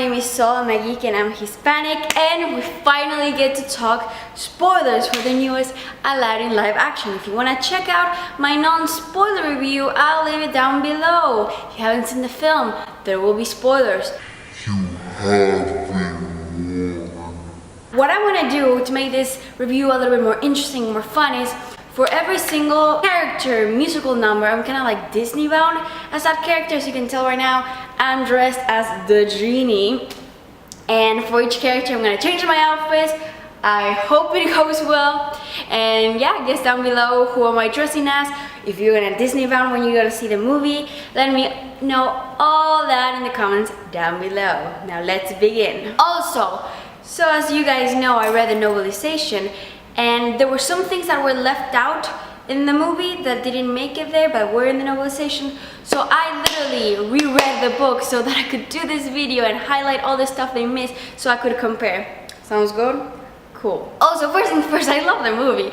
name is Sol, I'm a geek and I'm Hispanic, and we finally get to talk spoilers for the newest Aladdin live action. If you want to check out my non-spoiler review, I'll leave it down below. If you haven't seen the film, there will be spoilers. You have been warned. What I want to do to make this review a little bit more interesting, more fun is for every single character, musical number, I'm kind of like Disneybound as that character. As you can tell right now, I'm dressed as the Genie. And for each character, I'm going to change my outfits. I hope it goes well. And yeah, guess down below, who am I dressing as? If you're in a Disneybound when you're going to see the movie, let me know all that in the comments down below. Now let's begin. Also, so as you guys know, I read the novelization, and there were some things that were left out in the movie that didn't make it there, but were in the novelization. So I literally reread the book so that I could do this video and highlight all the stuff they missed so I could compare. Sounds good? Cool. Also, first things first, I love the movie.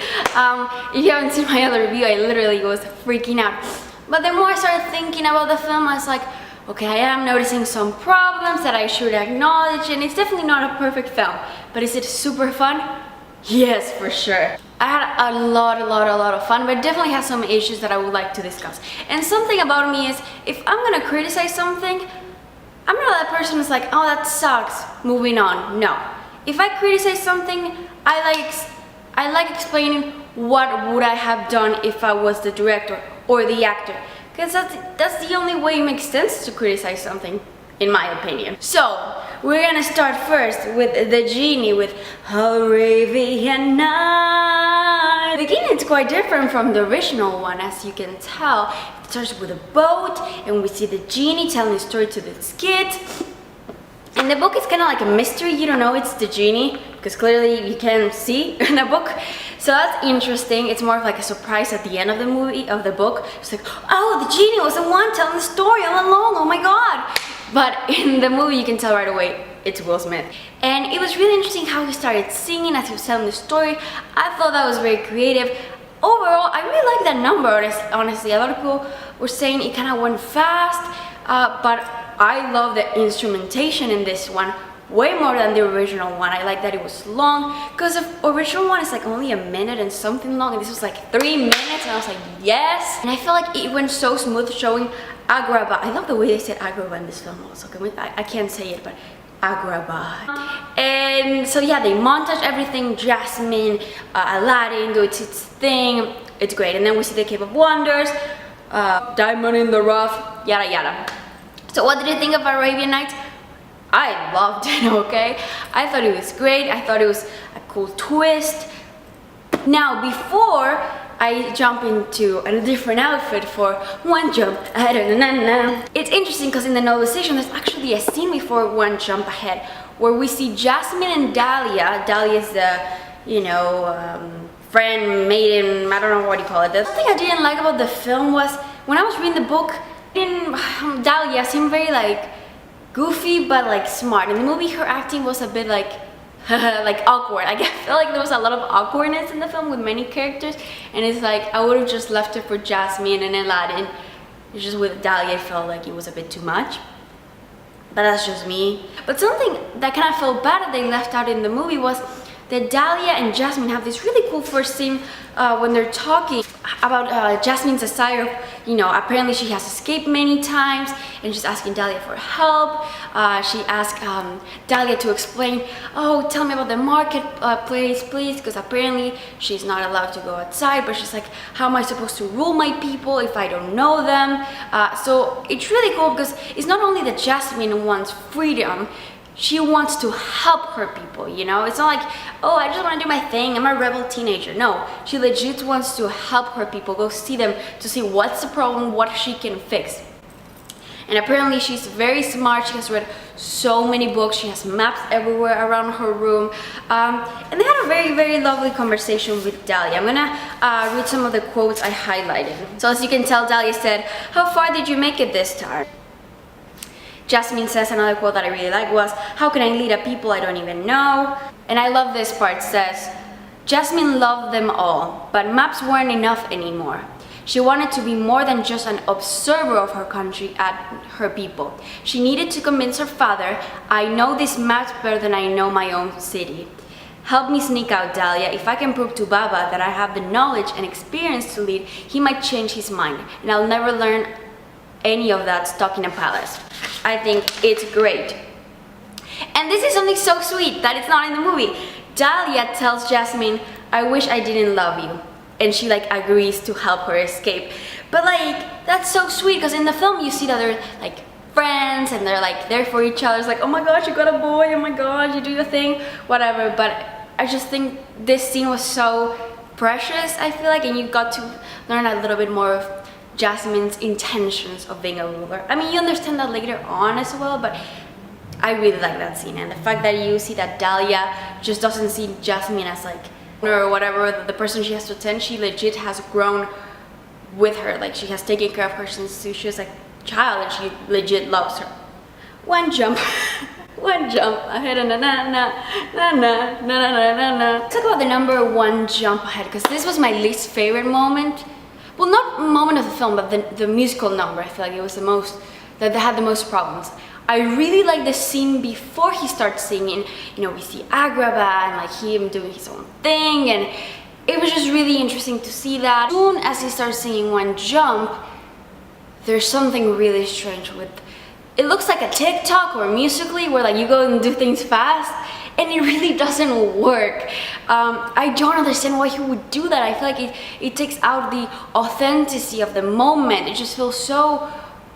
If you haven't seen my other review, I literally was freaking out. But the more I started thinking about the film, I was like, okay, I am noticing some problems that I should acknowledge, and it's definitely not a perfect film. But is it super fun? Yes, for sure. I had a lot of fun, but definitely has some issues that I would like to discuss. And something about me is, if I'm gonna criticize something, I'm not that person who's like, oh, that sucks, moving on. No. If I criticize something, I like explaining what would I have done if I was the director or the actor. Because that's the only way it makes sense to criticize something, in my opinion. So, we're gonna start first with the Genie with Arabian Night. The beginning is quite different from the original one, as you can tell. It starts with a boat, and we see the Genie telling a story to this kid. And the book is kind of like a mystery. You don't know it's the Genie, because clearly you can't see in a book. So that's interesting. It's more of like a surprise at the end of the movie, of the book. It's like, oh, the Genie was the one telling the story all along, oh my god. But in the movie, you can tell right away, it's Will Smith. And it was really interesting how he started singing as he was telling the story. I thought that was very creative. Overall, I really like that number, honestly. A lot of people were saying it kind of went fast, but I love the instrumentation in this one way more than the original one. I like that it was long, because the original one is like only a minute and something long, and this was like 3 minutes, and I was like, yes. And I feel like it went so smooth showing Agrabah. I love the way they said Agrabah in this film also. I can't say it, but Agrabah. And so yeah, they montage everything. Jasmine, Aladdin do its thing. It's great. And then we see the Cape of Wonders, Diamond in the Rough, yada yada. So what did you think of Arabian Nights? I loved it, okay? I thought it was great. I thought it was a cool twist. Now, before I jump into a different outfit for One Jump Ahead, it's interesting because in the novelization, there's actually a scene before One Jump Ahead where we see Jasmine and Dahlia. Dahlia is the, friend, maiden, I don't know what you call it. The thing I didn't like about the film was, when I was reading the book, Dahlia seemed very like goofy but like smart. In the movie, her acting was a bit like like awkward. I feel like there was a lot of awkwardness in the film with many characters, and it's like I would have just left it for Jasmine and Aladdin. It's just with Dahlia, I felt like it was a bit too much. But that's just me. But something that kind of felt bad that they left out in the movie was that Dahlia and Jasmine have this really cool first scene when they're talking about Jasmine's desire. Apparently she has escaped many times, and she's asking Dahlia for help. She asked Dahlia to explain, oh, tell me about the marketplace, please, because apparently she's not allowed to go outside, but she's like, how am I supposed to rule my people if I don't know them? So it's really cool because it's not only that Jasmine wants freedom, she wants to help her people, It's not like, oh, I just want to do my thing, I'm a rebel teenager. No, she legit wants to help her people, go see them to see what's the problem, what she can fix. And apparently she's very smart. She has read so many books. She has maps everywhere around her room. And they had a very lovely conversation with Dahlia. I'm gonna read some of the quotes I highlighted. So as you can tell, Dahlia said, how far did you make it this time? Jasmine says, another quote that I really like was, how can I lead a people I don't even know? And I love this part. It says, Jasmine loved them all, but maps weren't enough anymore. She wanted to be more than just an observer of her country and her people. She needed to convince her father, I know this map better than I know my own city. Help me sneak out, Dahlia. If I can prove to Baba that I have the knowledge and experience to lead, he might change his mind, and I'll never learn any of that stuck in a palace. I think it's great. And this is something so sweet that it's not in the movie. Dahlia tells Jasmine, I wish I didn't love you. And she like agrees to help her escape. But like, that's so sweet, because in the film you see that they're like friends and they're like there for each other. It's like, oh my gosh, you got a boy, oh my gosh, you do your thing, whatever. But I just think this scene was so precious, I feel like, and you got to learn a little bit more of Jasmine's intentions of being a ruler. I mean, you understand that later on as well, but I really like that scene. And the fact that you see that Dahlia just doesn't see Jasmine as like, or whatever, the person she has to attend, she legit has grown with her. Like, she has taken care of her since she was like a child, and she legit loves her. One jump. One jump ahead, na na na na na na na na na na. Let's talk about the number one jump ahead, because this was my least favorite moment. Well, not moment of the film, but the musical number. I feel like it was the most, that they had the most problems. I really like the scene before he starts singing. You know, we see Agrabah and like him doing his own thing, and it was just really interesting to see that. As soon as he starts singing One Jump, there's something really strange with, it looks like a TikTok or Musically where like you go and do things fast, and it really doesn't work. I don't understand why he would do that. I feel like it takes out the authenticity of the moment. It just feels so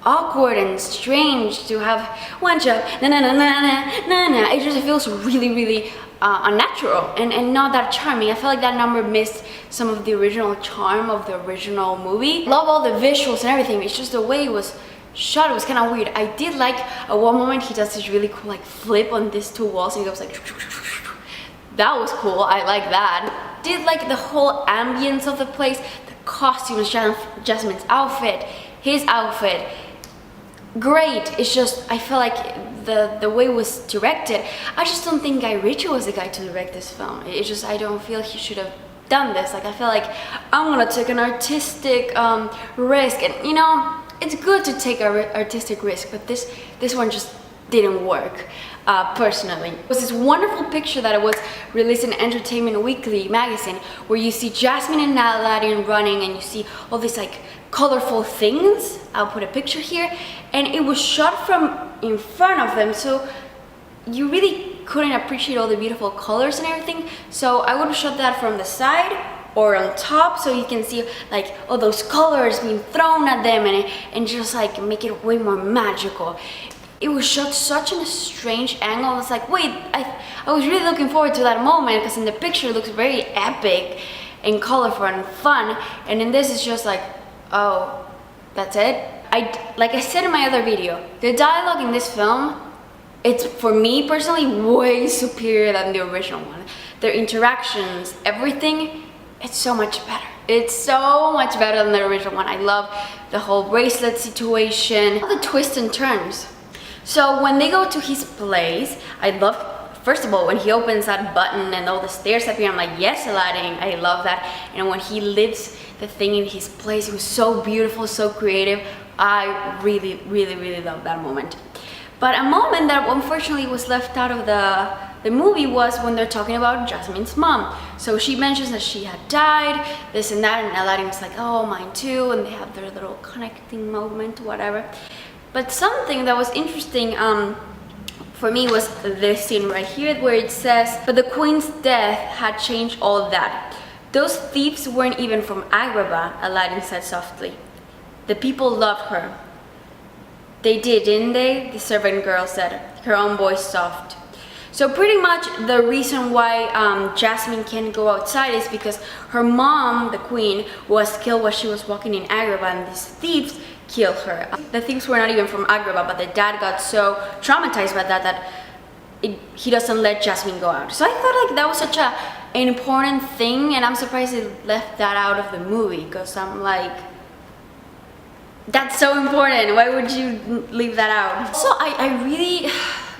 awkward and strange to have one jump, na na na na na na na. It just feels really unnatural and not that charming. I feel like that number missed some of the original charm of the original movie. Love all the visuals and everything. It's just the way it was shot, it was kind of weird. I did like at one moment he does this really cool like flip on these two walls, and he goes like, that was cool. I like that. Did like the whole ambience of the place, the costumes, Jasmine's outfit, his outfit. Great. It's just, I feel like the way it was directed, I just don't think Guy Ritchie was the guy to direct this film. It's just, I don't feel he should have done this. Like, I feel like I'm gonna take an artistic risk, and you know, it's good to take an artistic risk, but this one just didn't work. Personally, it was this wonderful picture that was released in Entertainment Weekly magazine, where you see Jasmine and Aladdin running, and you see all these like colorful things. I'll put a picture here, and it was shot from in front of them, so you really couldn't appreciate all the beautiful colors and everything. So I would have shot that from the side or on top, so you can see like all those colors being thrown at them, and just like make it way more magical. It was shot such in a strange angle. I was like, wait, I was really looking forward to that moment, because in the picture it looks very epic and colorful and fun, and in this it's just like, oh, that's it. Like I said in my other video, the dialogue in this film, it's, for me personally, way superior than the original one. Their interactions, everything, it's so much better. It's so much better than the original one. I love the whole bracelet situation, all the twists and turns. So when they go to his place, I love, first of all, when he opens that button and all the stairs appear, I'm like, yes, Aladdin, I love that. And when he lifts the thing in his place, it was so beautiful, so creative. I really love that moment. But a moment that unfortunately was left out of the movie was when they're talking about Jasmine's mom. So she mentions that she had died, this and that, and Aladdin's like, oh, mine too, and they have their little connecting moment, whatever. But something that was interesting for me was this scene right here, where it says, but the queen's death had changed all that. Those thieves weren't even from Agrabah, Aladdin said softly. The people loved her. They did, didn't they? The servant girl said, her own voice soft. So pretty much the reason why Jasmine can't go outside is because her mom, the queen, was killed while she was walking in Agrabah, and these thieves killed her. The thieves were not even from Agrabah, but the dad got so traumatized by that he doesn't let Jasmine go out. So I thought like that was such an important thing, and I'm surprised it left that out of the movie, because I'm like, that's so important. Why would you leave that out? So I really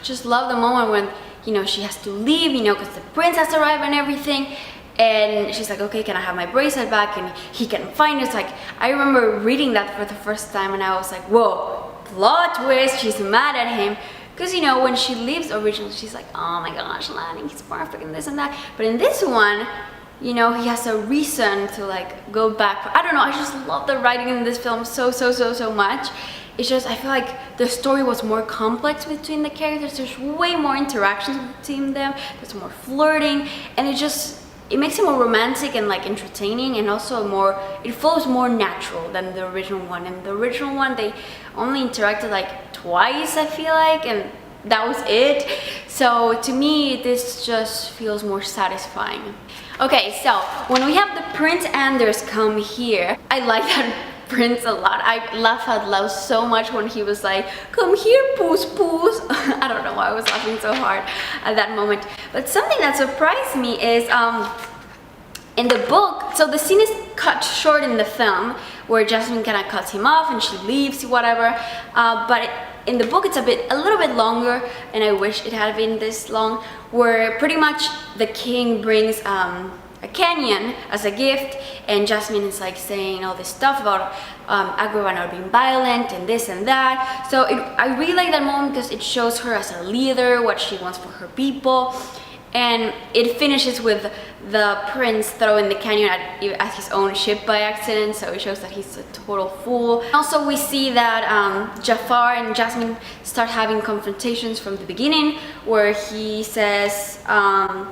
just love the moment when, you know, she has to leave, you know, because the prince has arrived and everything. And she's like, okay, can I have my bracelet back? And he can find it. It's like, I remember reading that for the first time and I was like, whoa, plot twist, she's mad at him. Because, you know, when she leaves originally, she's like, oh my gosh, Aladdin, he's perfect and this and that. But in this one, you know, he has a reason to like go back. I don't know, I just love the writing in this film so much. It's just, I feel like the story was more complex between the characters. There's way more interactions between them. There's more flirting, and it makes it more romantic and like entertaining, and also it flows more natural than the original one. And the original one, they only interacted like twice, I feel like, and that was it. So to me, this just feels more satisfying. Okay, so when we have the Prince Anders come here, I like that Prince a lot. I laugh out loud so much when he was like, come here, Poos Poos. I don't know why I was laughing so hard at that moment. But something that surprised me is in the book, so the scene is cut short in the film where Jasmine kind of cuts him off and she leaves, whatever. But in the book, it's a little bit longer, and I wish it had been this long, where pretty much the king brings a canyon as a gift, and Jasmine is like saying all this stuff about Agrabah not being violent and this and that. So I really like that moment because it shows her as a leader, what she wants for her people. And it finishes with the prince throwing the canyon at his own ship by accident, so it shows that he's a total fool. Also, we see that Jafar and Jasmine start having confrontations from the beginning, where he says, our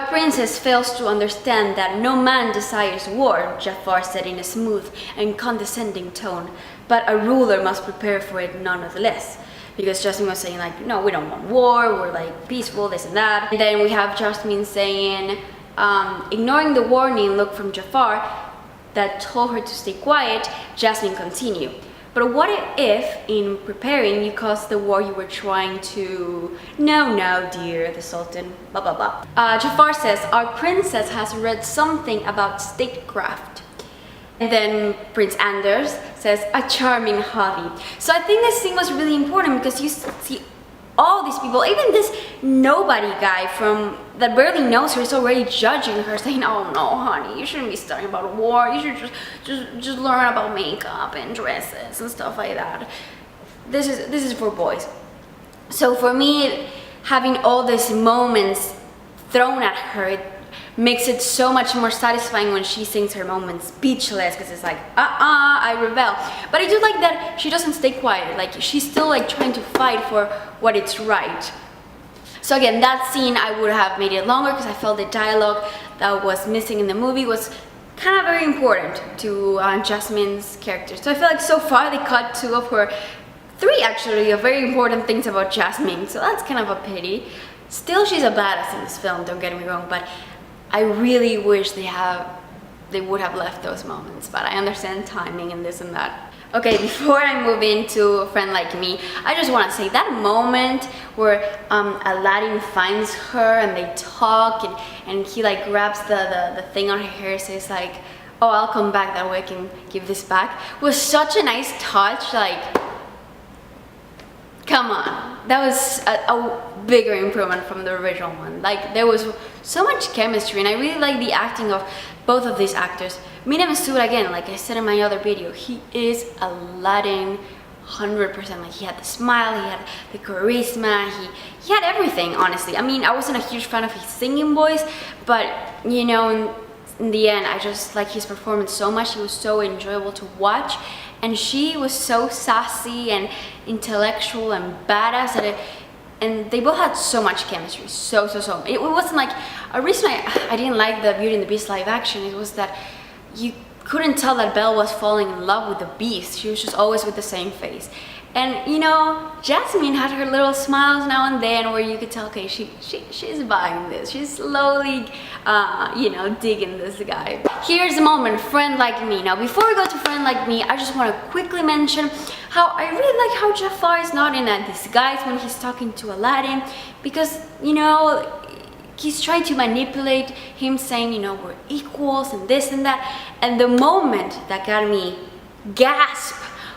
princess fails to understand that no man desires war, Jafar said in a smooth and condescending tone, but a ruler must prepare for it nonetheless. Because Jasmine was saying like, no, we don't want war, we're like peaceful, this and that. And then we have Jasmine saying, ignoring the warning look from Jafar that told her to stay quiet, Jasmine continued. But what if, in preparing, you caused the war you were trying to... No, dear, the Sultan, blah, blah, blah. Jafar says, our princess has read something about statecraft. And then Prince Anders says, a charming hobby. So I think this scene was really important because you see all these people, even this nobody guy that barely knows her is already judging her, saying, oh no, honey, you shouldn't be studying about war. You should just learn about makeup and dresses and stuff like that. This is for boys. So for me, having all these moments thrown at her, it makes it so much more satisfying when she sings her moment speechless, because it's like, I rebel. But I do like that she doesn't stay quiet, like she's still like trying to fight for what is right. So again, that scene, I would have made it longer because I felt the dialogue that was missing in the movie was kind of very important to Jasmine's character. So I feel like so far they cut three actually of very important things about Jasmine, so that's kind of a pity. Still, she's a badass in this film, don't get me wrong, but I really wish they would have left those moments, but I understand timing and this and that. Okay, before I move into A Friend Like Me, I just want to say that moment where Aladdin finds her and they talk, and he like grabs the thing on her hair, says like, oh, I'll come back, that way I can give this back, was such a nice touch. Like, come on, that was a bigger improvement from the original one. Like, there was so much chemistry, and I really like the acting of both of these actors. Mina Massoud, again, like I said in my other video, he is Aladdin 100%. Like, he had the smile, he had the charisma, he had everything, honestly. I mean, I wasn't a huge fan of his singing voice, but you know, in the end, I just like his performance so much. He was so enjoyable to watch, and she was so sassy and intellectual and badass at it. And they both had so much chemistry, so. It wasn't like, a reason I didn't like the Beauty and the Beast live action, it was that you couldn't tell that Belle was falling in love with the Beast. She was just always with the same face. And you know, Jasmine had her little smiles now and then where you could tell, okay, she's buying this. She's slowly, you know, digging this guy. Here's the moment, Friend Like Me. Now, before we go to Friend Like Me, I just want to quickly mention how I really like how Jafar is not in a disguise when he's talking to Aladdin, because, you know, he's trying to manipulate him, saying, you know, we're equals and this and that. And the moment that got me gasp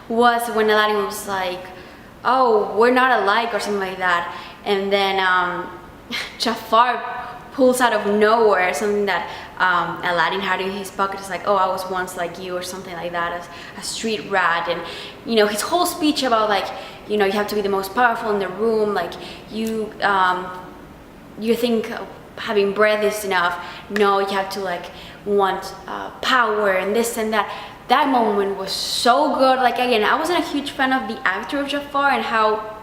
was when Aladdin was like, oh, we're not alike or something like that. And then Jafar pulls out of nowhere something that Aladdin had in his pocket. It's like, oh, I was once like you, or something like that, as a street rat. And you know, his whole speech about like, you know, you have to be the most powerful in the room, like you think having breath is enough. No, you have to like want power and this and that. That moment was so good. Like, again, I wasn't a huge fan of the actor of Jafar and how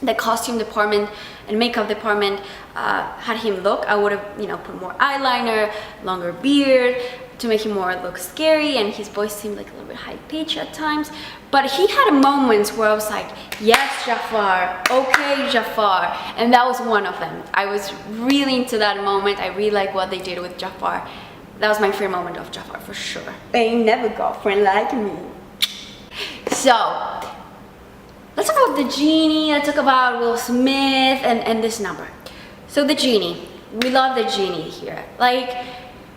the costume department and makeup department had him look. I would have, you know, put more eyeliner, longer beard to make him more look scary, and his voice seemed like a little bit high-pitched at times. But he had moments where I was like, yes, Jafar, okay, Jafar, and that was one of them. I was really into that moment. I really like what they did with Jafar. That was my favorite moment of Jafar, for sure. Ain't never girlfriend like me. So, let's talk about the Genie. Let's talk about Will Smith and this number. So the Genie, we love the Genie here. Like,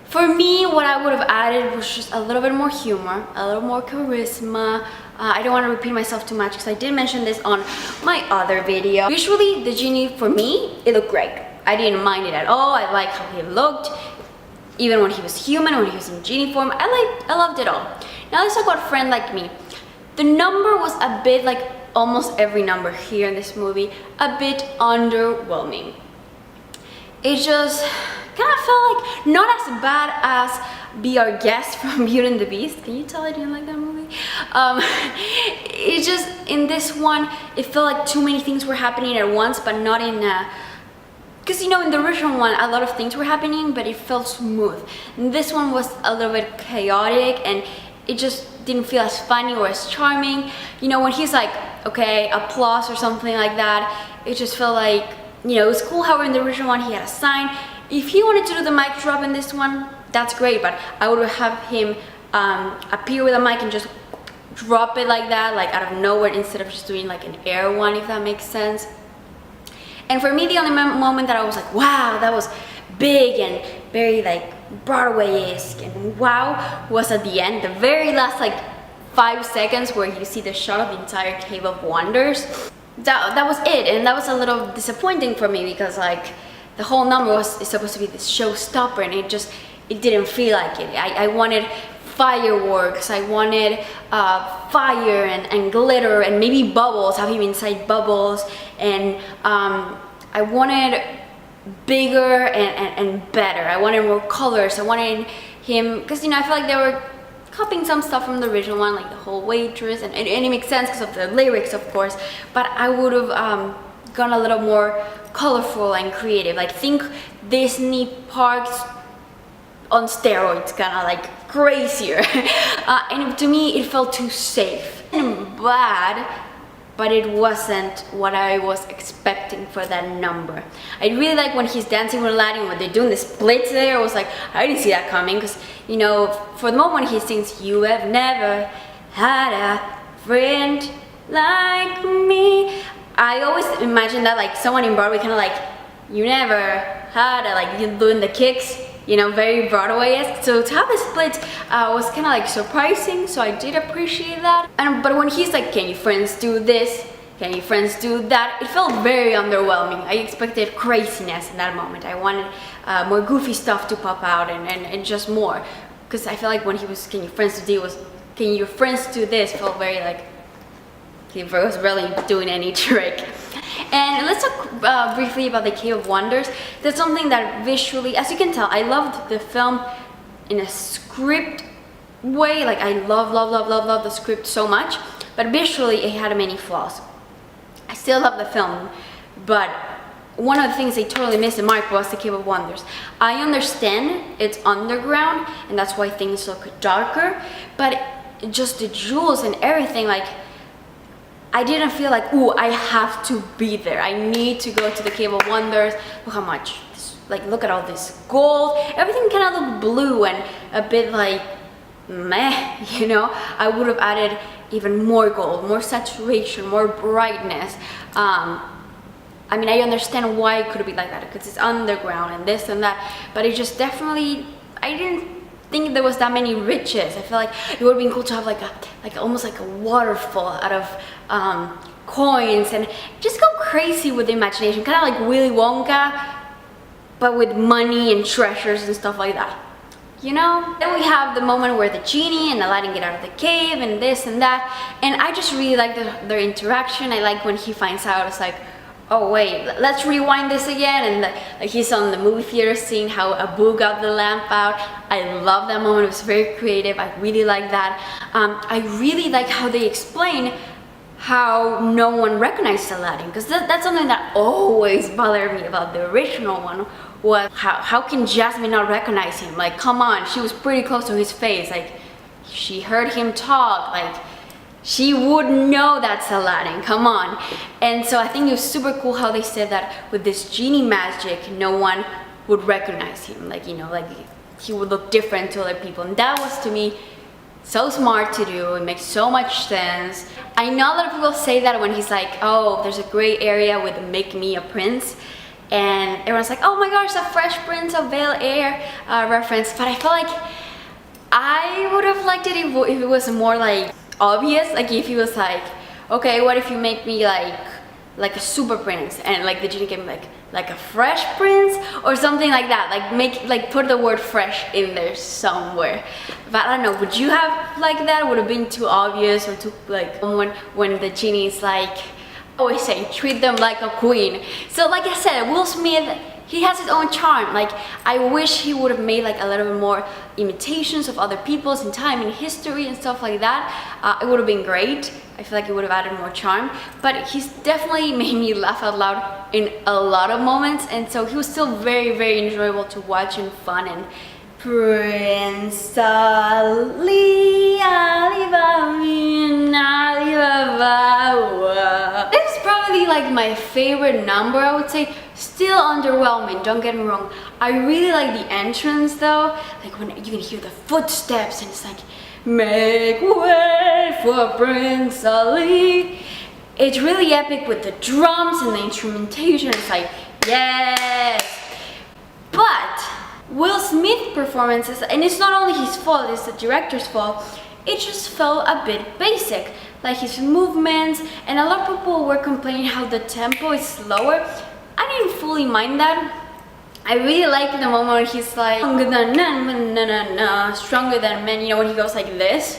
for me, what I would have added was just a little bit more humor, a little more charisma. I don't want to repeat myself too much because I did mention this on my other video. Usually, the Genie, for me, it looked great. I didn't mind it at all. I like how he looked. Even when he was human, when he was in Genie form, I loved it all. Now let's talk about Friend Like Me. The number was a bit, like almost every number here in this movie, a bit underwhelming. It just kind of felt like not as bad as Be Our Guest from Beauty and the Beast. Can you tell I didn't like that movie? It just, in this one, it felt like too many things were happening at once, but not in a... Because, you know, in the original one, a lot of things were happening, but it felt smooth. And this one was a little bit chaotic, and it just didn't feel as funny or as charming. You know, when he's like, okay, applause or something like that, it just felt like, you know, it was cool. However, in the original one, he had a sign. If he wanted to do the mic drop in this one, that's great, but I would have him appear with a mic and just drop it like that, like out of nowhere, instead of just doing like an air one, if that makes sense. And for me, the only moment that I was like, wow, that was big and very like Broadway-esque and wow, was at the end, the very last like 5 seconds where you see the shot of the entire Cave of Wonders. That was it, and that was a little disappointing for me because like the whole number is supposed to be this showstopper, and it didn't feel like it. I wanted fireworks, I wanted fire and glitter and maybe bubbles, have him inside bubbles, and I wanted bigger and better. I wanted more colors. I wanted him, because, you know, I feel like they were copying some stuff from the original one, like the whole waitress, and it makes sense because of the lyrics, of course, but I would have gone a little more colorful and creative. Like, think Disney parks on steroids, kind of like crazier. And to me, it felt too safe and bad, but it wasn't what I was expecting for that number. I really like when he's dancing with Aladdin, when they're doing the splits there. I was like, I didn't see that coming, because, you know, for the moment he sings, you have never had a friend like me. I always imagine that like someone in Broadway, kind of like, you never had a, like, you doing the kicks, you know, very Broadway-esque. So to have the split was kind of like surprising, so I did appreciate that. But when he's like, can you friends do this? Can you friends do that? It felt very underwhelming. I expected craziness in that moment. I wanted more goofy stuff to pop out and just more. Because I feel like when he was, can you friends do this? Can your friends do this? Felt very like he was really doing any trick. And let's talk briefly about the Cave of Wonders. That's something that visually, as you can tell, I loved the film in a script way. Like, I love the script so much, but visually it had many flaws. I still love the film, but one of the things they totally missed the mark was the Cave of Wonders. I understand it's underground and that's why things look darker, but just the jewels and everything, like, I didn't feel like, ooh, I have to be there. I need to go to the Cave of Wonders. Look how much, like, look at all this gold. Everything kind of looked blue and a bit like, meh, you know? I would have added even more gold, more saturation, more brightness. I mean, I understand why it could be like that, because it's underground and this and that, but it just definitely, I didn't think there was that many riches. I feel like it would have been cool to have like almost like a waterfall out of coins and just go crazy with the imagination, kind of like Willy Wonka, but with money and treasures and stuff like that. You know? Then we have the moment where the genie and Aladdin get out of the cave and this and that, and I just really like their interaction. I like when he finds out, it's like, oh wait, let's rewind this again, and like he's on the movie theater seeing how Abu got the lamp out. I love that moment. It was very creative. I really like that. I really like how they explain how no one recognized Aladdin, because that's something that always bothered me about the original one. Was how can Jasmine not recognize him? Like, come on, she was pretty close to his face. Like, she heard him talk. Like, she would know that's Aladdin, come on. And so I think it was super cool how they said that with this genie magic, no one would recognize him. Like, you know, like he would look different to other people. And that was, to me, so smart to do. It makes so much sense. I know a lot of people say that when he's like, oh, there's a gray area with Make Me a Prince. And everyone's like, oh my gosh, a Fresh Prince of Bel-Air reference. But I feel like I would have liked it if it was more like obvious. Like if he was like, okay, what if you make me like a super prince, and like the genie can be like a fresh prince or something like that. Like put the word fresh in there somewhere. But I don't know, would you have like that? Would have been too obvious, or too like when the genie is like, I always say, treat them like a queen. So like I said, Will Smith, he has his own charm. Like, I wish he would have made like a little bit more imitations of other people's in time in history and stuff like that. It would have been great. I feel like it would have added more charm. But he's definitely made me laugh out loud in a lot of moments, and so he was still very, very enjoyable to watch and fun. And Prince Ali, Alibaba. This is probably like my favorite number, I would say. Still underwhelming, don't get me wrong. I really like the entrance though. Like when you can hear the footsteps and it's like, make way for Prince Ali. It's really epic with the drums and the instrumentation. It's like, yes. But Will Smith's performances, and it's not only his fault, it's the director's fault, it just felt a bit basic. Like his movements, and a lot of people were complaining how the tempo is slower. I didn't fully mind that. I really liked the moment when he's like, stronger than stronger than men, you know, when he goes like this.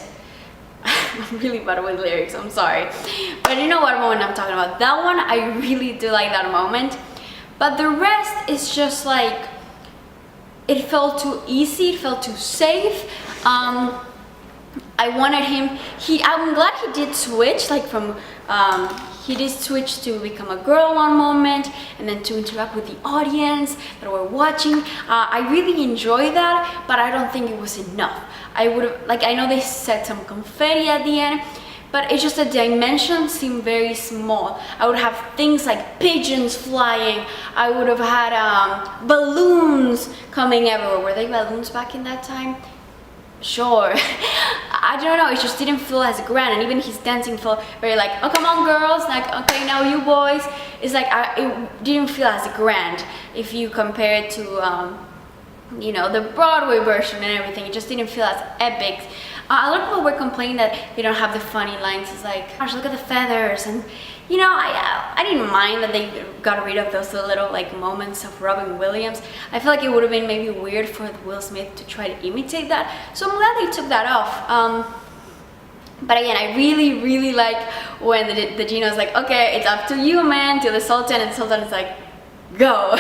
I'm really bad with lyrics, I'm sorry. But you know what moment I'm talking about. That one, I really do like that moment. But the rest is just like, it felt too easy, it felt too safe. I wanted him, I'm glad he did switch, like from, he did switch to become a girl one moment, and then to interact with the audience that were watching. I really enjoyed that, but I don't think it was enough. I would have, like, I know they set some confetti at the end, but it's just the dimensions seem very small. I would have things like pigeons flying. I would have had balloons coming everywhere. Were they balloons back in that time? Sure. I don't know, it just didn't feel as grand, and even his dancing felt very like, oh come on girls, like okay now you boys. It's like, it didn't feel as grand if you compare it to you know, the Broadway version and everything. It just didn't feel as epic. A lot of people were complaining that they don't have the funny lines. It's like, gosh, look at the feathers. And you know, I didn't mind that they got rid of those little like moments of Robin Williams. I feel like it would have been maybe weird for Will Smith to try to imitate that. So I'm glad they took that off. But again, I really, really like when the genie was like, okay, it's up to you, man, to the Sultan, and the Sultan is like, go.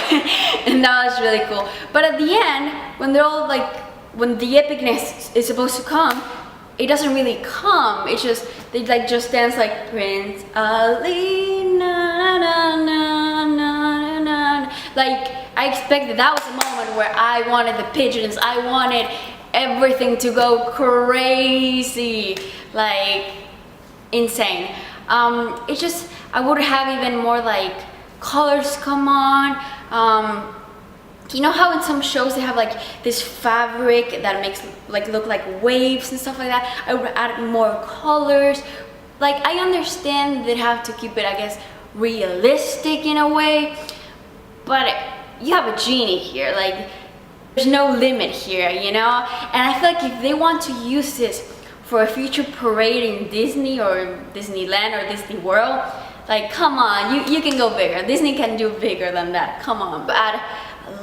And that was really cool. But at the end, when they're all like, when the epicness is supposed to come, it doesn't really come. It's just, they like just dance like Prince Ali, na na na na na. Like, I expected that was a moment where I wanted the pigeons, I wanted everything to go crazy, like insane. It's just, I would have even more like colors come on. You know how in some shows they have like this fabric that makes like look like waves and stuff like that? I would add more colors. Like, I understand they have to keep it, I guess, realistic in a way, but you have a genie here, like there's no limit here, you know? And I feel like if they want to use this for a future parade in Disney or Disneyland or Disney World, like, come on, you can go bigger. Disney can do bigger than that. Come on. Add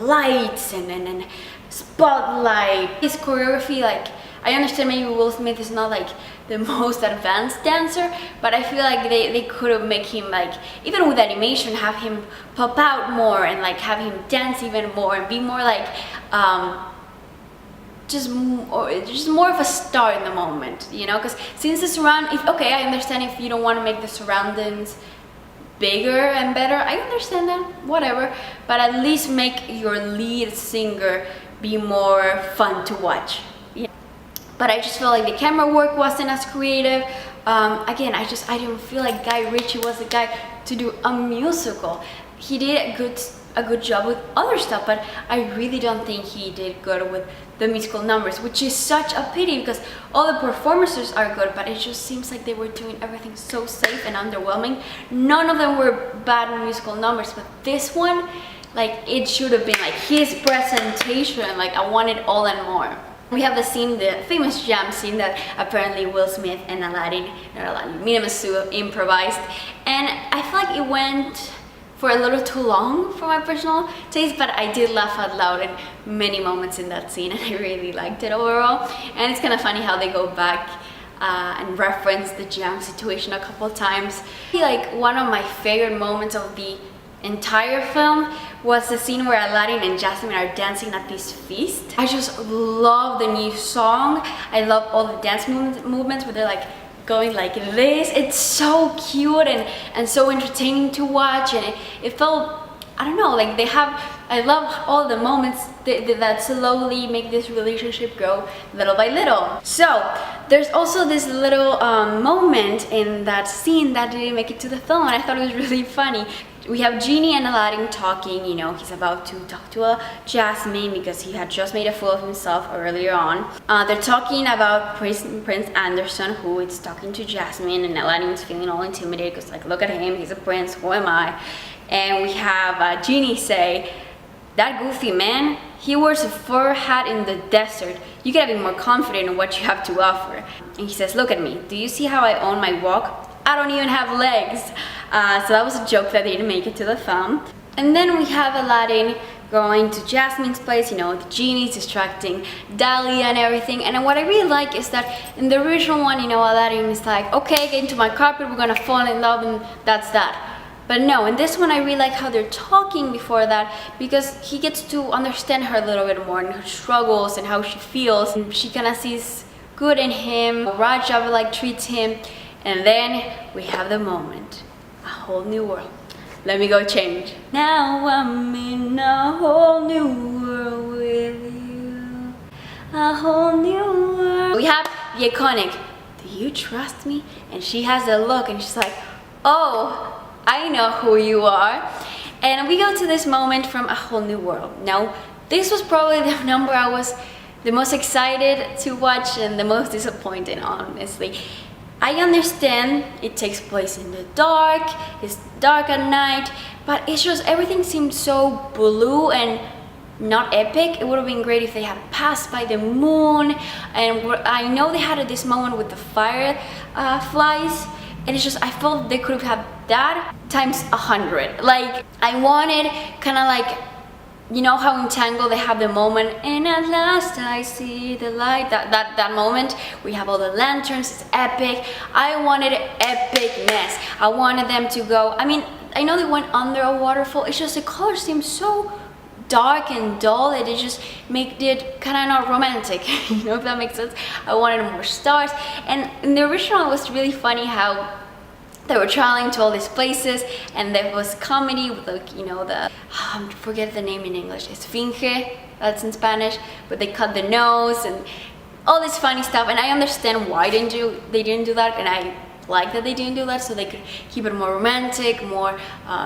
lights and spotlight. His choreography, like, I understand maybe Will Smith is not like the most advanced dancer, but I feel like they could have made him, like, even with animation, have him pop out more and like have him dance even more and be more like just more of a star in the moment, you know? Because since the okay, I understand if you don't want to make the surroundings bigger and better, I understand that, whatever, but at least make your lead singer be more fun to watch. Yeah. But I just feel like the camera work wasn't as creative. Again, I didn't feel like Guy Ritchie was the guy to do a musical. He did a good job with other stuff, but I really don't think he did good with the musical numbers, which is such a pity because all the performances are good, but it just seems like they were doing everything so safe and underwhelming. None of them were bad musical numbers, but this one, like, it should have been like his presentation. Like, I wanted all and more. We have the scene, the famous jam scene that apparently Will Smith and Mina Masu improvised, and I feel like it went for a little too long for my personal taste, but I did laugh out loud in many moments in that scene, and I really liked it overall. And it's kind of funny how they go back and reference the jam situation a couple times. Like, one of my favorite moments of the entire film was the scene where Aladdin and Jasmine are dancing at this feast. I just love the new song. I love all the dance movements where they're like going like this. It's so cute and so entertaining to watch, and it felt, I don't know, like I love all the moments that slowly make this relationship grow little by little. So there's also this little moment in that scene that didn't make it to the film, and I thought it was really funny. We have Genie and Aladdin talking, you know, he's about to talk to Jasmine because he had just made a fool of himself earlier on. They're talking about Prince Anderson, who is talking to Jasmine, and Aladdin's feeling all intimidated because, like, look at him, he's a prince, who am I? And we have Genie say, that goofy man, he wears a fur hat in the desert. You gotta be more confident in what you have to offer. And he says, look at me, do you see how I own my walk? I don't even have legs. So that was a joke that didn't make it to the film. And then we have Aladdin going to Jasmine's place, you know, the genie's distracting Dahlia and everything. And what I really like is that in the original one, you know, Aladdin is like, okay, get into my carpet, we're gonna fall in love, and that's that. But no, in this one I really like how they're talking before that, because he gets to understand her a little bit more and her struggles and how she feels. And she kind of sees good in him. Raja like treats him. And then we have the moment, a whole new world. Let me go change. Now I'm in a whole new world with you. A whole new world. We have the iconic, do you trust me? And she has a look and she's like, oh, I know who you are. And we go to this moment from A Whole New World. Now, this was probably the number I was the most excited to watch and the most disappointed, honestly. I understand it takes place in the dark, it's dark at night, but it's just everything seemed so blue and not epic. It would have been great if they had passed by the moon, and I know they had this moment with the fireflies, and it's just, I felt they could have had that times 100. Like, I wanted kind of like, you know how in Tango they have the moment, and at last I see the light, that moment, we have all the lanterns, it's epic. I wanted epicness. I wanted them to go, I mean, I know they went under a waterfall, it's just the colors seem so dark and dull that it just made it kind of not romantic, you know, if that makes sense. I wanted more stars, and in the original it was really funny how they were traveling to all these places, and there was comedy with, like, you know, the I forget the name in English, esfinge, that's in Spanish, but they cut the nose and all this funny stuff. And I understand why they didn't do that, and I like that they didn't do that, so they could keep it more romantic, more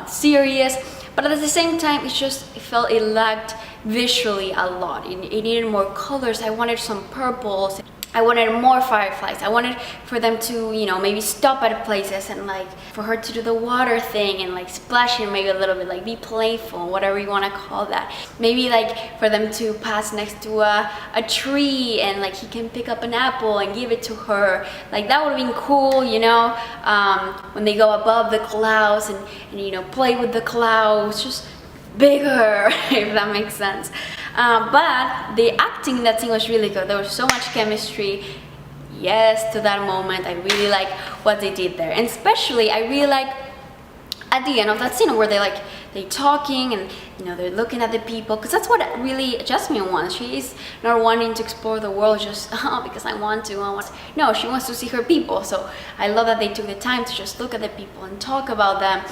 serious. But at the same time, it felt it lacked visually a lot. It needed more colors. I wanted some purples. I wanted more fireflies. I wanted for them to, you know, maybe stop at places and, like, for her to do the water thing and, like, splash him maybe a little bit, like, be playful, whatever you want to call that. Maybe, like, for them to pass next to a tree and, like, he can pick up an apple and give it to her. Like, that would have been cool, you know, when they go above the clouds and you know, play with the clouds. Just bigger, if that makes sense. But the acting in that scene was really good. There was so much chemistry. Yes, to that moment, I really like what they did there. And especially, I really like at the end of that scene where they're talking and they're looking at the people, because that's what really Jasmine wants. She is not wanting to explore the world just because I want to. No, she wants to see her people. So I love that they took the time to just look at the people and talk about them.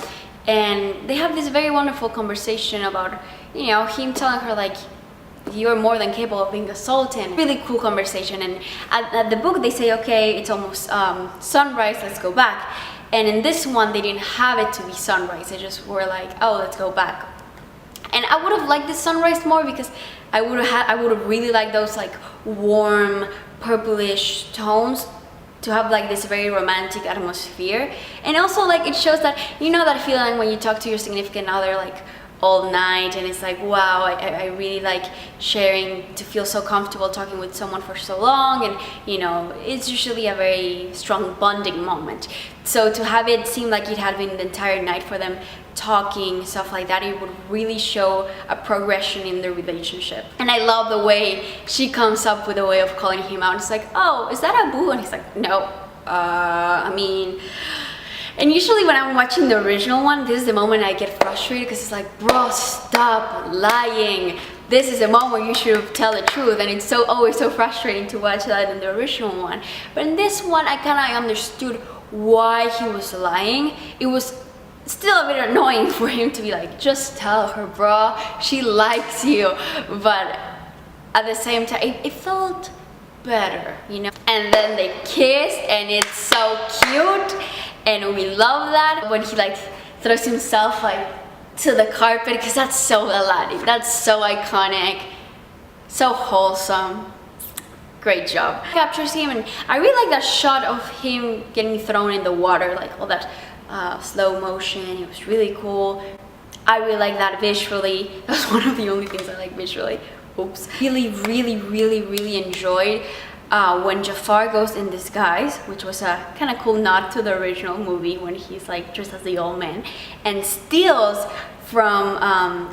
And they have this very wonderful conversation about him telling her like, you're more than capable of being a sultan. Really cool conversation. And at the book they say, okay, it's almost sunrise, let's go back. And in this one, they didn't have it to be sunrise. They just were like, oh, let's go back. And I would have liked the sunrise more, because I would have really liked those like warm purplish tones to have like this very romantic atmosphere. And also like it shows that, that feeling when you talk to your significant other like all night, and it's like, wow, I really like sharing, to feel so comfortable talking with someone for so long, and it's usually a very strong bonding moment. So to have it seem like it had been the entire night for them talking, stuff like that, it would really show a progression in their relationship. And I love the way she comes up with a way of calling him out. It's like, oh, is that a boo? And he's like, no, and usually when I'm watching the original one, this is the moment I get frustrated, because it's like, bro, stop lying. This is the moment where you should tell the truth. And it's always so frustrating to watch that in the original one. But in this one, I kind of understood why he was lying. It was still a bit annoying for him to be like, just tell her, bro, she likes you. But at the same time, it felt better, And then they kiss, and it's so cute. And we love that when he like throws himself like to the carpet, because that's so Aladdin. That's so iconic, so wholesome. Great job. Captures him, and I really like that shot of him getting thrown in the water, like all that slow motion. It was really cool. I really like that visually. That's one of the only things I like visually. Oops. Really enjoyed when Jafar goes in disguise, which was a kind of cool nod to the original movie, when he's like dressed as the old man and steals from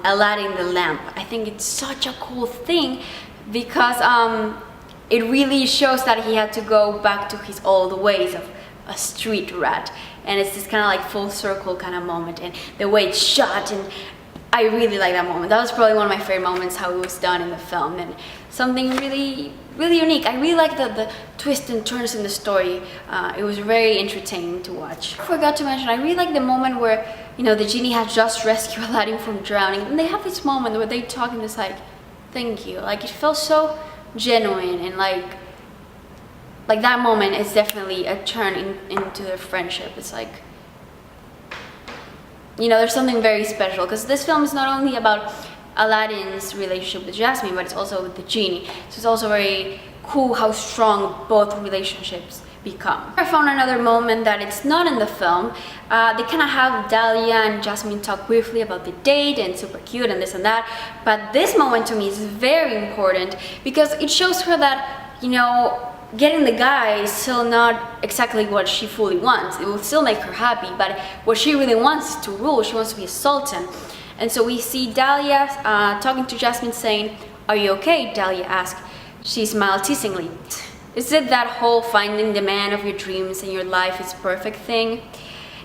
Aladdin the lamp. I think it's such a cool thing, because it really shows that he had to go back to his old ways of a street rat, and it's this kind of like full circle kind of moment, and the way it's shot, and I really like that moment. That was probably one of my favorite moments, how it was done in the film, and something really unique. I really like the twists and turns in the story. It was very entertaining to watch. I forgot to mention, I really like the moment where, the genie has just rescued Aladdin from drowning, and they have this moment where they talk and it's like, thank you. Like, it felt so genuine, and like that moment is definitely a turn into their friendship. It's like, there's something very special, because this film is not only about Aladdin's relationship with Jasmine, but it's also with the genie. So it's also very cool how strong both relationships become. I found another moment that it's not in the film. They kind of have Dahlia and Jasmine talk briefly about the date, and super cute and this and that. But this moment to me is very important, because it shows her that, getting the guy is still not exactly what she fully wants. It will still make her happy, but what she really wants is to rule. She wants to be a sultan. And so we see Dahlia talking to Jasmine, saying, "Are you okay?" Dahlia asked. She smiled teasingly. "Is it that whole finding the man of your dreams and your life is perfect thing?"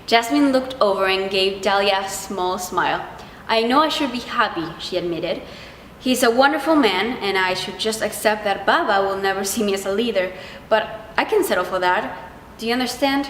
Jasmine looked over and gave Dahlia a small smile. "I know I should be happy," she admitted. "He's a wonderful man, and I should just accept that Baba will never see me as a leader, but I can settle for that. Do you understand?"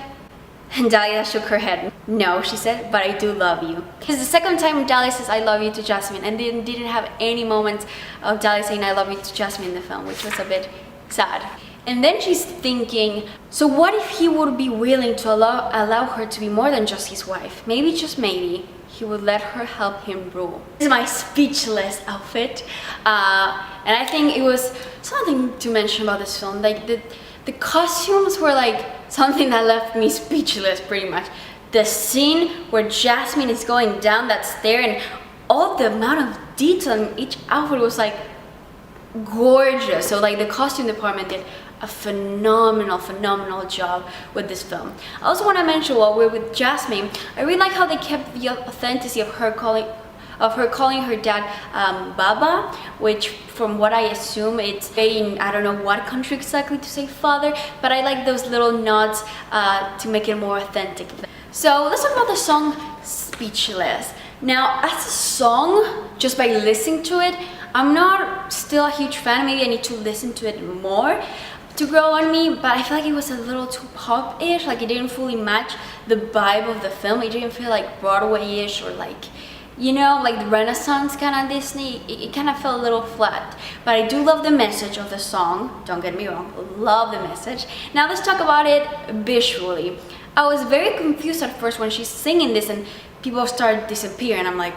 And Dahlia shook her head. "No," she said, "but I do love you." It's the second time Dahlia says "I love you" to Jasmine, and they didn't have any moments of Dahlia saying "I love you" to Jasmine in the film, which was a bit sad. And then she's thinking, so what if he would be willing to allow her to be more than just his wife? Maybe, just maybe, he would let her help him rule. This is my speechless outfit. And I think it was something to mention about this film. Like the costumes were like something that left me speechless pretty much. The scene where Jasmine is going down that stair, and all the amount of detail in each outfit was like gorgeous. So like the costume department did a phenomenal job with this film. I also want to mention, while we're with Jasmine, I really like how they kept the authenticity of her of her calling her dad Baba, which from what I assume it's in, I don't know what country exactly to say father, but I like those little nods to make it more authentic. So let's talk about the song Speechless. Now, as a song, just by listening to it, I'm not still a huge fan. Maybe I need to listen to it more to grow on me, but I feel like it was a little too pop-ish. Like it didn't fully match the vibe of the film. It didn't feel like Broadway-ish or like, you know, like the Renaissance kind of Disney. It kind of felt a little flat, but I do love the message of the song. Don't get me wrong, love the message. Now let's talk about it visually. I was very confused at first when she's singing this and people start disappearing. I'm like,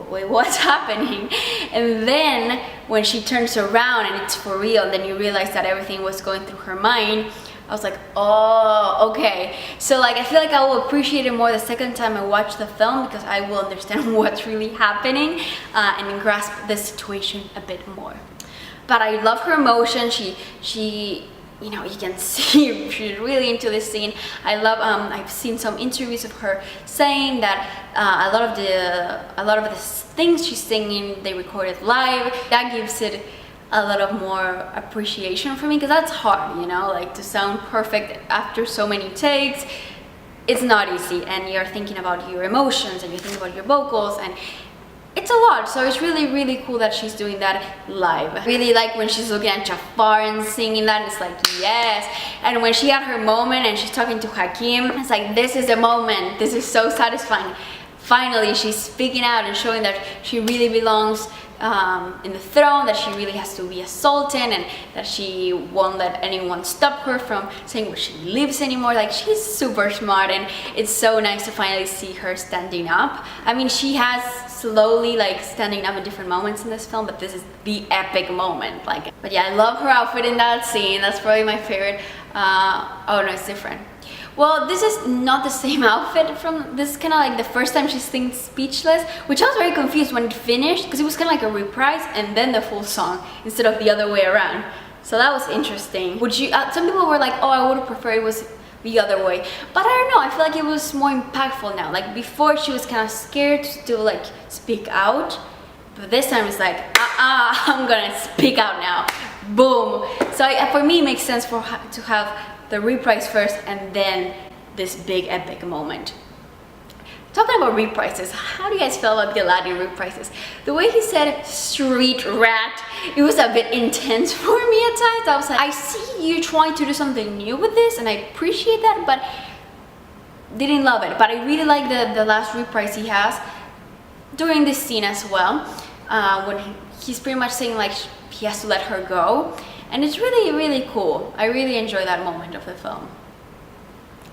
wait, what's happening? And then when she turns around and it's for real, and then you realize that everything was going through her mind, I was like, oh, okay. So like, I feel like I will appreciate it more the second time I watch the film, because I will understand what's really happening and grasp the situation a bit more. But I love her emotion. She you know, you can see she's really into this scene. I love, I've seen some interviews of her saying that a lot of the things she's singing, they recorded live. That gives it a lot of more appreciation for me, because that's hard, you know, like to sound perfect after so many takes. It's not easy, and you're thinking about your emotions and you're thinking about your vocals, and it's a lot. So it's really, really cool that she's doing that live. I really like when she's looking at Jafar and singing that, and it's like, yes. And when she had her moment and she's talking to Hakim, it's like, this is the moment. This is so satisfying. Finally, she's speaking out and showing that she really belongs in the throne, that she really has to be a sultan, and that she won't let anyone stop her from saying where she lives anymore. Like, she's super smart, and it's so nice to finally see her standing up. I mean, she has slowly like standing up in different moments in this film, but this is the epic moment. Like, but yeah, I love her outfit in that scene. That's probably my favorite. Oh no, it's different. Well, this is not the same outfit from, this is kind of like the first time she sings Speechless, which I was very confused when it finished, because it was kind of like a reprise and then the full song instead of the other way around. So that was interesting. Would you, some people were like, oh, I would have preferred it was the other way, but I don't know, I feel like it was more impactful now. Like before she was kind of scared to still like speak out, but this time it's like, I'm gonna speak out now, boom. So for me it makes sense to have the reprise first and then this big epic moment. Talking about reprises, how do you guys feel about the Aladdin reprises? The way he said street rat, it was a bit intense for me at times. I was like, I see you trying to do something new with this and I appreciate that, but didn't love it. But I really like the last reprise he has during this scene as well, when he's pretty much saying like he has to let her go. And it's really, really cool. I really enjoy that moment of the film.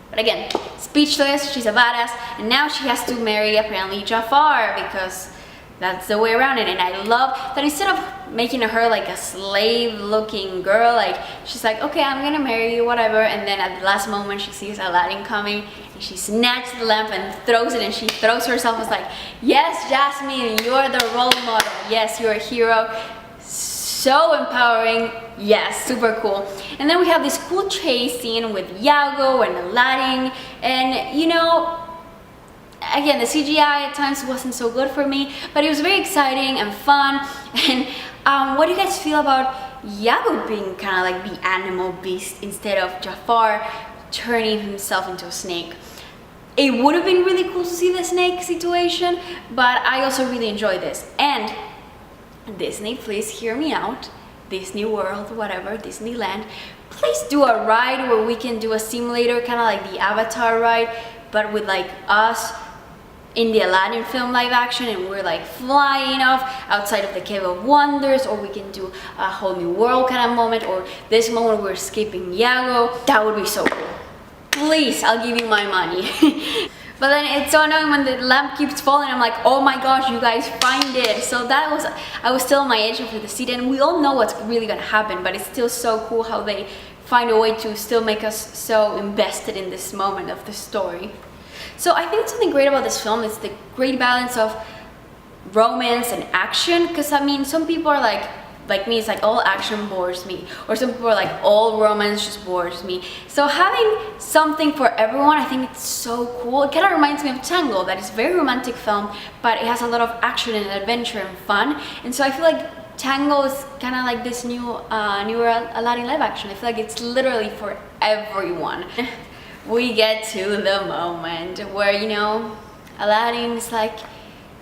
But again, Speechless, she's a badass, and now she has to marry apparently Jafar, because that's the way around it. And I love that instead of making her like a slave looking girl, like she's like, okay, I'm gonna marry you, whatever. And then at the last moment she sees Aladdin coming and she snatches the lamp and throws it, and she throws herself. It's like, yes, Jasmine, you're the role model. Yes, you're a hero. So empowering, yes, super cool. And then we have this cool chase scene with Iago and Aladdin, and you know, again, the CGI at times wasn't so good for me, but it was very exciting and fun. And what do you guys feel about Iago being kind of like the animal beast instead of Jafar turning himself into a snake? It would have been really cool to see the snake situation, but I also really enjoy this. And Disney, please hear me out. Disney World, whatever, Disneyland, please do a ride where we can do a simulator, kind of like the Avatar ride, but with like us in the Aladdin film live action, and we're like flying off outside of the Cave of Wonders, or we can do a whole new world kind of moment, or this moment we're escaping Iago. That would be so cool. Please, I'll give you my money. But then it's so annoying when the lamp keeps falling. I'm like, oh my gosh, you guys find it. So that was, I was still on my edge of the seat, and we all know what's really gonna happen, but it's still so cool how they find a way to still make us so invested in this moment of the story. So I think something great about this film is the great balance of romance and action, because I mean, some people are like, like me, it's like all action bores me, or some people are like all romance just bores me. So having something for everyone, I think it's so cool. It kind of reminds me of Tangled, that is a very romantic film, but it has a lot of action and adventure and fun. And so I feel like Tangled is kind of like this newer Aladdin live action. I feel like it's literally for everyone. We get to the moment where, you know, Aladdin is like,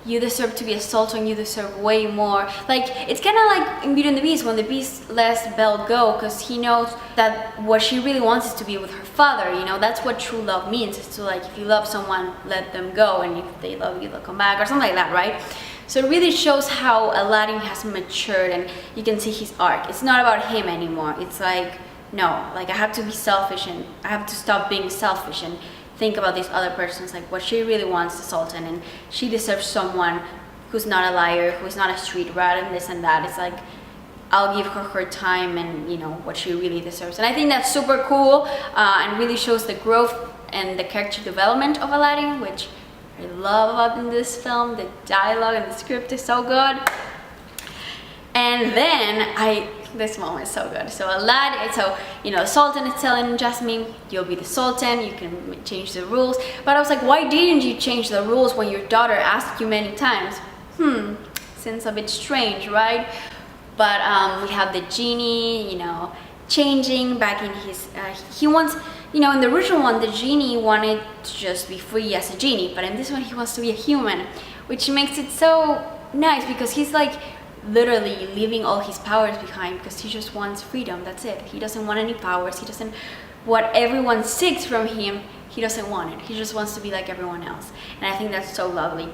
you deserve to be a sultan, you deserve way more. Like, it's kind of like in Beauty and the Beast, when the Beast lets Belle go because he knows that what she really wants is to be with her father, you know. That's what true love means. It's to, like, if you love someone, let them go, and if they love you, they'll come back, or something like that, right? So it really shows how Aladdin has matured, and you can see his arc. It's not about him anymore. It's like, no, like, I have to be selfish, and I have to stop being selfish and think about these other persons, like what she really wants, the sultan, and she deserves someone who's not a liar, who's not a street rat, and this and that. It's like, I'll give her her time and, you know, what she really deserves. And I think that's super cool, and really shows the growth and the character development of Aladdin, which I love about in this film. The dialogue and the script is so good. And then this moment is so good. So Aladdin, so, you know, the Sultan is telling Jasmine, you'll be the Sultan, you can change the rules. But I was like, why didn't you change the rules when your daughter asked you many times? Seems a bit strange, right? But we have the Genie, you know, changing back in his, he wants, you know, in the original one, the Genie wanted to just be free as a genie, but in this one he wants to be a human, which makes it so nice because he's like, literally leaving all his powers behind because he just wants freedom. That's it. He doesn't want any powers. He doesn't, what everyone seeks from him, he doesn't want it. He just wants to be like everyone else, and I think that's so lovely.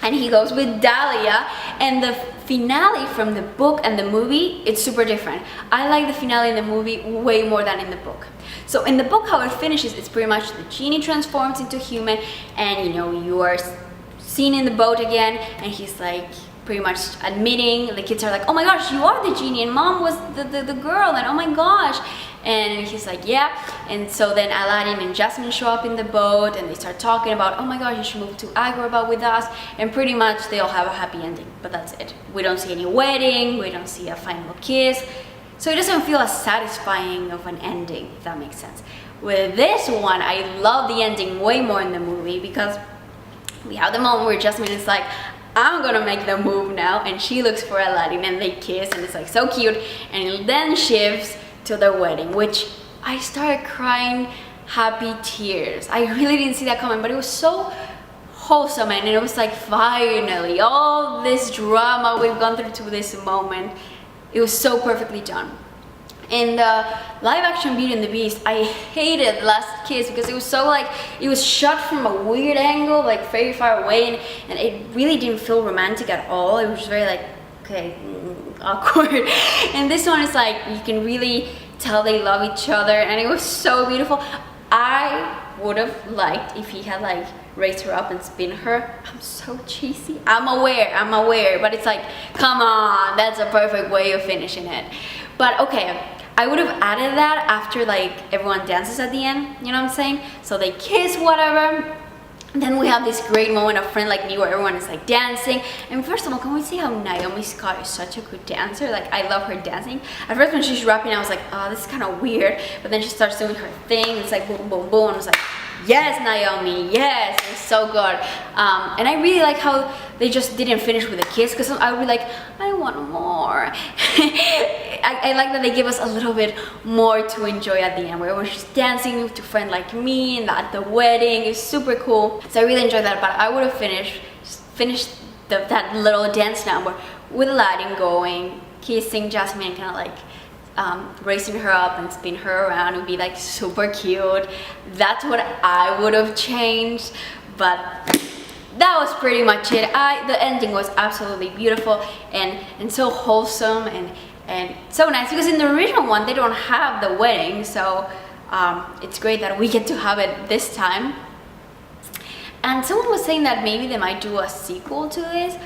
And he goes with Dahlia, and the finale from the book and the movie, it's super different. I like the finale in the movie way more than in the book. So in the book, how it finishes, it's pretty much the Genie transforms into human, and, you know, you are seen in the boat again, and he's like pretty much admitting, the kids are like, oh my gosh, you are the Genie, and mom was the girl, and oh my gosh. And he's like, yeah. And so then Aladdin and Jasmine show up in the boat, and they start talking about, oh my gosh, you should move to Agrabah with us, and pretty much they all have a happy ending, but that's it. We don't see any wedding, we don't see a final kiss, so it doesn't feel as satisfying of an ending, if that makes sense. With this one, I love the ending way more in the movie, because we have the moment where Jasmine is like, I'm gonna make the move now, and she looks for Aladdin, and they kiss, and it's like so cute, and it then shifts to their wedding, which I started crying happy tears. I really didn't see that coming, but it was so wholesome, and it was like, finally, all this drama we've gone through to this moment, it was so perfectly done. In the live action Beauty and the Beast, I hated Last Kiss because it was so like, it was shot from a weird angle, like very far away, and it really didn't feel romantic at all. It was very like, okay, awkward. And this one is like, you can really tell they love each other, and it was so beautiful. I would have liked if he had like raised her up and spin her. I'm so cheesy. I'm aware, but it's like, come on, that's a perfect way of finishing it. But okay, I would have added that after like everyone dances at the end, you know what I'm saying? So they kiss, whatever. Then we have this great moment of Friend Like Me where everyone is like dancing. And first of all, can we see how Naomi Scott is such a good dancer? Like, I love her dancing. At first when she's rapping, I was like, oh, this is kind of weird. But then she starts doing her thing. It's like boom, boom, boom. And I was like, yes, Naomi, yes, it's so good. And I really like how they just didn't finish with a kiss, because I would be like, I want more. I like that they give us a little bit more to enjoy at the end, where she's dancing to Friend Like Me and at the wedding. It's super cool. So I really enjoyed that, but I would have finished that little dance number with Aladdin going, kissing Jasmine, and kind of like raising her up and spin her around. It would be like super cute. That's what I would have changed, but that was pretty much it. The ending was absolutely beautiful and so wholesome and so nice, because in the original one they don't have the wedding, so it's great that we get to have it this time. And someone was saying that maybe they might do a sequel to this.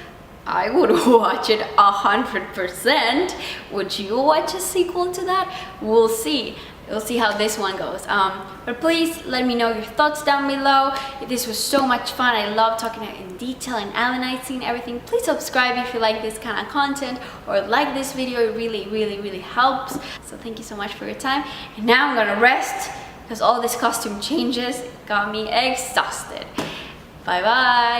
I would watch it 100%. Would you watch a sequel to that? We'll see. We'll see how this one goes. But please let me know your thoughts down below. This was so much fun. I love talking about it in detail and analyzing everything. Please subscribe if you like this kind of content or like this video. It really helps. So thank you so much for your time. And now I'm gonna rest because all this costume changes got me exhausted. Bye bye.